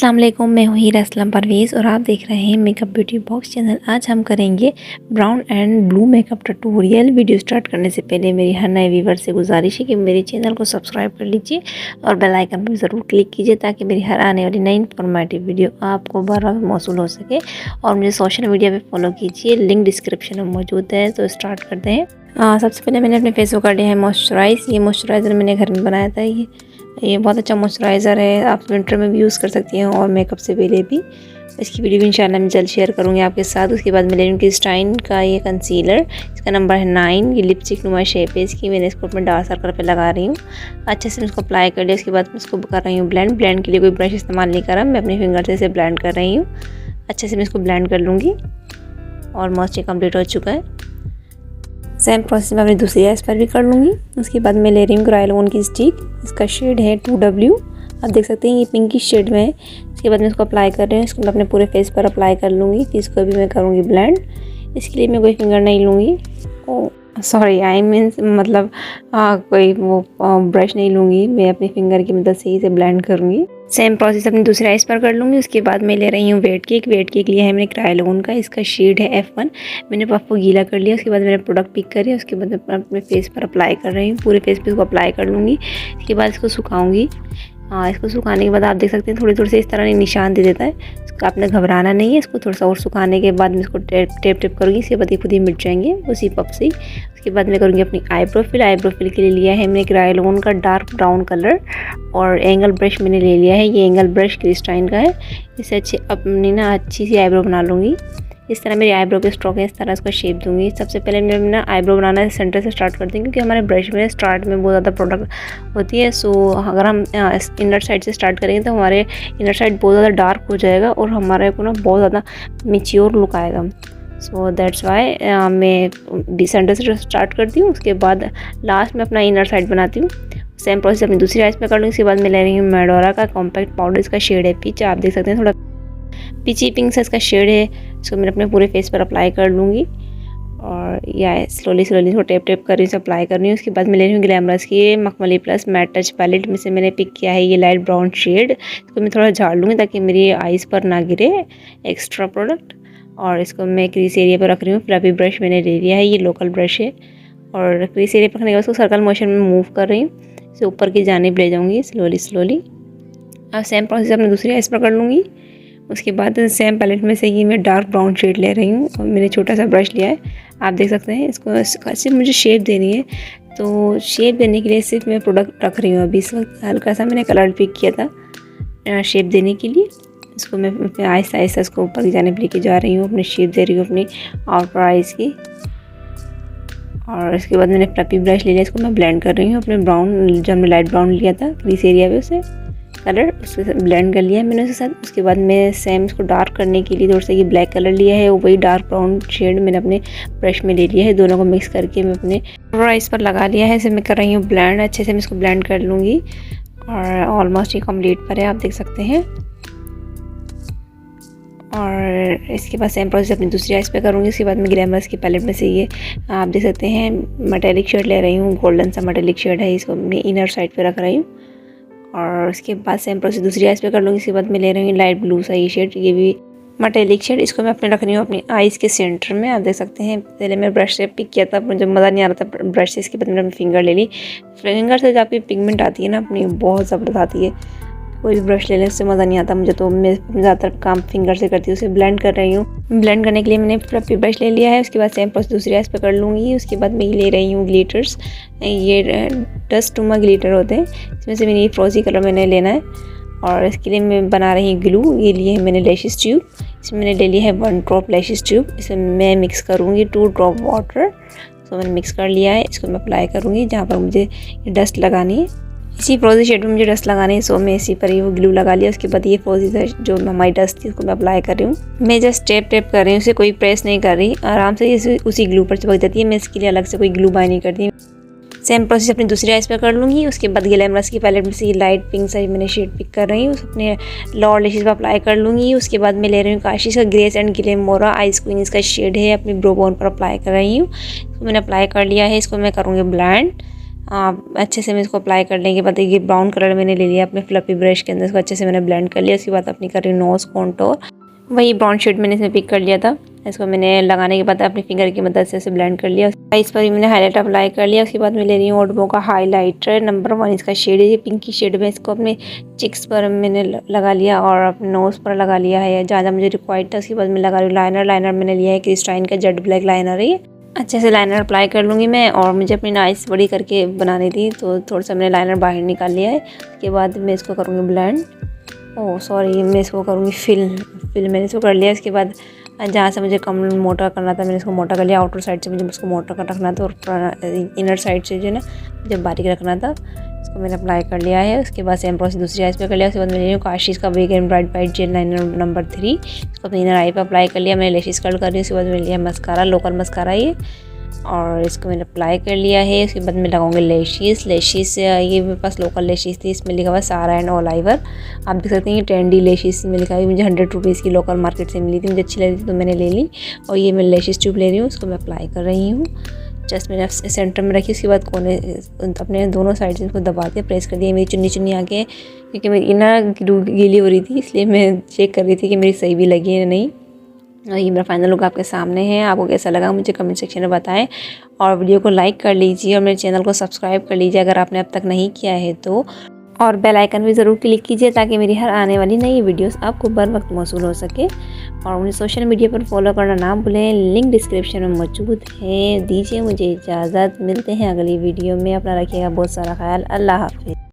अस्सलाम वालेकुम, मैं हूँ हीरा असलम परवेज़ और आप देख रहे हैं मेकअप ब्यूटी बॉक्स चैनल। आज हम करेंगे brown and blue makeup tutorial. Video start करने से पहले मेरी हर नए व्यूवर से गुजारिश है कि मेरे चैनल को सब्सक्राइब कर लीजिए और बेल आइकन पर ज़रूर क्लिक कीजिए ताकि मेरी हर आने वाली नई इन्फॉर्मेटिव वीडियो आपको बार मौसूल हो सके। और मुझे सोशल मीडिया पर फॉलो कीजिए, लिंक डिस्क्रिप्शन में मौजूद है। तो स्टार्ट करते हैं। सबसे पहले मैंने अपने फेस को कर लिया है मॉइस्चराइज़। ये मॉइस्चराइज़र मैंने घर में बनाया था। ये बहुत अच्छा मॉइस्चराइज़र है, आप विंटर में भी यूज़ कर सकती हैं और मेकअप से पहले भी। इसकी वीडियो भी इंशाल्लाह मैं जल्द शेयर करूँगी आपके साथ। उसके बाद मैं ले रही हूँ क्रिस्टाइन का ये कंसीलर, इसका नंबर है 9। ये लिपस्टिक नुमा शेप है इसकी। मैंने इसको अपने डार्क सर्कल पे लगा रही हूँ। अच्छे से इसको अप्लाई कर लिया। उसके बाद मैं इसको कर रही हूँ ब्लेंड के लिए कोई ब्रश इस्तेमाल नहीं करा, मैं अपने फिंगर से इसे ब्लेंड कर रही हूँ। अच्छे से मैं इसको ब्लेंड कर लूँगी। ऑलमोस्ट ये कम्प्लीट हो चुका है। सेम प्रोसेस मैं अपनी दूसरी आइज़ पर भी कर लूँगी। उसके बाद मैं ले रही हूँ क्रायोन की स्टिक, इसका शेड है 2W। आप देख सकते हैं ये पिंकी शेड में है। इसके बाद मैं इसको अप्लाई कर रही हूँ। इसको मैं अपने पूरे फेस पर अप्लाई कर लूँगी। फिर इसको भी मैं करूँगी ब्लेंड। इसके लिए मैं कोई फिंगर नहीं लूँगी, सॉरी आई मीन्स मतलब कोई वो ब्रश नहीं लूँगी, मैं अपने फिंगर की मदद से ही इसे ब्लेंड करूँगी। सेम प्रोसेस अपनी दूसरी आइज़ पर कर लूँगी। उसके बाद मैं ले रही हूँ वेट केक लिया है मैंने क्रायोन का, इसका शेड है F1। मैंने पफ को गीला कर लिया। उसके बाद मैंने प्रोडक्ट पिक करी। उसके बाद मैं अपने फेस पर अप्लाई कर रही हूँ। पूरे फेस पे इसको अप्लाई कर लूँगी। इसके बाद इसको सुखाऊँगी। इसको सुखाने के बाद आप देख सकते हैं थोड़ी से इस तरह निशान दे देता है। इसका आपने घबराना नहीं है। इसको थोड़ा सा और सुखाने के बाद मैं इसको टेप करूँगी। इसके बाद ये खुद ही मिट जाएंगे उसी पफ से। उसके बाद मैं करूँगी अपनी आईब्रो फिल के लिए लिया है मैंने क्रायोन का डार्क ब्राउन कलर और एंगल ब्रश मैंने ले लिया है। ये एंगल ब्रश क्रिस्टाइन का है। इससे अच्छी सी आईब्रो बना लूँगी। इस तरह मेरी आईब्रो के स्ट्रोक है, इस तरह इसको शेप दूंगी। सबसे पहले मैं आईब्रो बनाना सेंटर से स्टार्ट करती हूँ क्योंकि हमारे ब्रश में स्टार्ट में बहुत ज़्यादा प्रोडक्ट होती है। सो अगर हम इनर साइड से स्टार्ट करेंगे तो हमारे इनर साइड बहुत ज़्यादा डार्क हो जाएगा और हमारे को ना बहुत ज़्यादा मैच्योर लुक आएगा। सो दैट्स वाई मैं सेंटर से स्टार्ट करती हूँ। उसके बाद लास्ट में अपना इनर साइड बनाती हूँ। सेम प्रोसेस अपनी दूसरी आइज़ पे कर लूँगी। उसके बाद मैं ले रही हूँ मेडोरा का कॉम्पैक्ट पाउडर, इसका शेड है पीच। आप देख सकते हैं थोड़ा पीची पिंक से इसका शेड है। इसको मैं अपने पूरे फेस पर अप्लाई कर लूँगी और या स्लोली इसको टेप कर रही हूँ, अप्लाई कर रही हूँ। उसके बाद मैं ले रही हूँ ग्लैमरस की मखमली प्लस मैट टच पैलेट में से मैंने पिक किया है ये लाइट ब्राउन शेड। इसको मैं थोड़ा झाड़ लूँगी ताकि मेरी आइज़ पर ना गिरे एक्स्ट्रा प्रोडक्ट। और इसको मैं क्रीज एरिया पर रख रही हूँ। फ्लफी ब्रश मैंने ले लिया है, ये लोकल ब्रश है। और क्रीज एरिया पर रखने के बाद उसको सर्कल मोशन में मूव कर रही हूँ। इसे ऊपर की जानिब ले जाऊँगी स्लोली। और सेम प्रोसेस अपने दूसरी आइज़ पर कर लूँगी। उसके बाद सेम पैलेट में से ही मैं डार्क ब्राउन शेड ले रही हूँ और मैंने छोटा सा ब्रश लिया है। आप देख सकते हैं इसको सिर्फ मुझे शेप देनी है। तो शेप देने के लिए सिर्फ मैं प्रोडक्ट रख रही हूँ अभी इस वक्त। हल्का सा मैंने कलर पिक किया था शेप देने के लिए। इसको मैं आहिस्ता इसको ऊपर की जानिब लेके जा रही हूँ, अपनी शेप दे रही हूँ अपनी आउटर आइज़ की। और इसके बाद मैंने फ्लफी ब्रश ले लिया, इसको मैं ब्लेंड कर रही हूँ अपने ब्राउन, जब हमने लाइट ब्राउन लिया था क्रीज एरिया पे उसे कलर उसके साथ ब्लेंड कर लिया है मैंने उसके साथ। उसके बाद मैं सेम इसको डार्क करने के लिए थोड़ा सा ये ब्लैक कलर लिया है, वही डार्क ब्राउन शेड मैंने अपने ब्रश में ले लिया है। दोनों को मिक्स करके मैं अपने आइज़ पर लगा लिया है। इसे मैं कर रही हूँ ब्लेंड। अच्छे से मैं इसको ब्लेंड कर लूँगी और ऑलमोस्ट ये कम्प्लीट पर है, आप देख सकते हैं। और इसके बाद सेम प्रोसेस अपनी दूसरी आइज़ पे करूँगी। उसके बाद मैं ग्लैमरस की पैलेट में से ये आप देख सकते हैं मेटेलिक शेड ले रही हूँ, गोल्डन सा मेटेलिक शेड है। इसको अपनी इनर साइड पे रख रही हूँ। और उसके बाद सेम प्रोसेस दूसरी आइज़ पे कर लूँगी। इसके बाद मैं ले रही हूँ लाइट ब्लू सा ये शेड, ये भी मेटेलिक शेड। इसको मैं अपने रख रही हूँ अपनी आइज़ के सेंटर में। आप देख सकते हैं पहले मैं ब्रश से पिक किया था, मुझे मज़ा नहीं आ रहा था ब्रश से। इसके बाद मैंने अपनी फिंगर ले ली। फिंगर से जो आपकी पिगमेंट आती है ना अपनी, बहुत ज़बरदस्त आती है। कोई भी ब्रश ले लें उससे मज़ा नहीं आता मुझे, तो मैं ज़्यादातर काम फिंगर से करती हूँ। उसे ब्लेंड कर रही हूँ। ब्लेंड करने के लिए मैंने फ्लफी ब्रश ले लिया है। उसके बाद सेम प्रोसेस दूसरी आइज़ पे कर लूँगी। उसके बाद मैं ले रही हूँ ग्लिटर्स, ये डस्ट टूमा ग्लिटर होते हैं। इसमें से मैंने ये फ्रोजी कलर मैंने लेना है और इसके लिए मैं बना रही हूँ ग्लू। ये लिए है मैंने लैशेस ट्यूब, इसमें मैंने ले लिया है 1 ड्रॉप लैशेस ट्यूब। इसे मैं मिक्स करूँगी 2 ड्रॉप वाटर। तो मैंने मिक्स कर लिया है। इसको मैं अप्लाई करूँगी जहाँ पर मुझे डस्ट लगानी है। इसी फ्रोजी शेड में मुझे डस्ट लगानी है, सो मैं इसी पर ही वो ग्लू लगा लिया। उसके बाद ये फ्रोजी जो हमारी डस्ट थी उसको मैं अप्लाई कर रही हूँ। मैं जस्ट टेप कर रही हूँ, उसे कोई प्रेस नहीं कर रही, आराम से ये उसी ग्लू पर चिपक जाती है। मैं इसके लिए अलग से कोई ग्लू बाय नहीं करती। सेम प्रोसेस अपनी दूसरी आइज़ पर कर लूँगी। उसके बाद ग्लैमरस की पैलेट में से ये लाइट पिंक सा मैंने शेड पिक कर रही हूँ, अपने लोअर लैशेस पर अप्लाई कर लूँगी। उसके बाद मैं ले रही हूँ काशिश का ग्रेस एंड ग्लैमोरा आइस क्वीन, इसका शेड है, अपनी ब्रो बोन पर अप्लाई कर रही हूँ। इसको मैंने अप्लाई कर लिया है। इसको मैं करूँगी ब्लेंड। अच्छे से मैं इसको अप्लाई करने के बाद ये ब्राउन कलर मैंने ले लिया अपने फ्लफी ब्रश के अंदर, इसको अच्छे से मैंने ब्लेंड कर लिया। उसके बाद अपनी कर रही नोज़ कॉन्टोर, वही ब्राउन शेड मैंने इसमें पिक कर लिया था। इसको मैंने लगाने के बाद अपनी फिंगर की मदद से इसे ब्लेंड कर लिया। इस पर भी मैंने हाईलाइट अप्लाई कर लिया। उसके बाद मैं ले रही हूँ ओटबो का हाईलाइटर नंबर 1, इसका शेड है ये पिंकी शेड में। इसको अपने चिक्स पर मैंने लगा लिया और अपने नोज़ पर लगा लिया है जहाँ जहाँ मुझे रिक्वायर्ड था। उसके बाद मैं लगा रही हूँ लाइनर मैंने लिया है क्रिस्टाइन का जेट ब्लैक लाइनर है ये। अच्छे से लाइनर अप्लाई कर लूँगी मैं, और मुझे अपनी आइज़ बड़ी करके बनानी थी तो थोड़ा सा मैंने लाइनर बाहर निकाल लिया है। उसके बाद मैं इसको करूँगी ब्लेंड, मैं इसको करूँगी फिल मैंने इसको कर लिया। इसके बाद जहाँ से मुझे कम मोटा करना था मैंने इसको मोटा कर लिया। आउटर साइड से मुझे उसको मोटा कर रखना था और इनर साइड से जो है ना मुझे बारीक रखना था। इसको मैंने अप्लाई कर लिया है। उसके बाद सेम प्रोसेस दूसरी आइज़ पे कर लिया। उसके बाद मैंने काशीज़ का big and bright white jail liner number 3 इसको अपनी इनर आई पे अप्लाई कर लिया। मैंने लेशेस कर्ल कर ली। उसके बाद मैंने लिया मस्कारा, लोकल मस्कारा ये, और इसको मैंने अप्लाई कर लिया है। उसके बाद मैं लगाऊंगी लेशिस ये मेरे पास लोकल लेशिस थी, इसमें लिखा हुआ सारा एंड ऑल ओवर। आप देख सकते हैं ये ट्रेंडी लेशिस में लिखा है, मुझे 100 रुपीज़ की लोकल मार्केट से मिली थी, मुझे अच्छी लगी थी तो मैंने ले ली। और ये मैं लेशिस ट्यूब ले रही हूँ, उसको मैं अप्लाई कर रही हूँ। जस्ट मैंने सेंटर में रखी। उसके बाद कोने अपने दोनों साइड से इसको दबा के प्रेस कर दिया। मेरी चुन्नी आके क्योंकि मेरी इनर गीली हो रही थी इसलिए मैं चेक कर रही थी कि मेरी सही भी लगी है या नहीं। ये मेरा फाइनल लुक आपके सामने है। आपको कैसा लगा मुझे कमेंट सेक्शन में बताएं, और वीडियो को लाइक कर लीजिए और मेरे चैनल को सब्सक्राइब कर लीजिए अगर आपने अब तक नहीं किया है तो, और बेल आइकन भी ज़रूर क्लिक कीजिए ताकि मेरी हर आने वाली नई वीडियोस आपको बर वक्त मौसूल हो सके। और मुझे सोशल मीडिया पर फॉलो करना ना भूलें, लिंक डिस्क्रिप्शन में मौजूद है। दीजिए मुझे इजाज़त, मिलते हैं अगली वीडियो में। अपना रखिएगा बहुत सारा ख्याल। अल्लाह हाफिज़।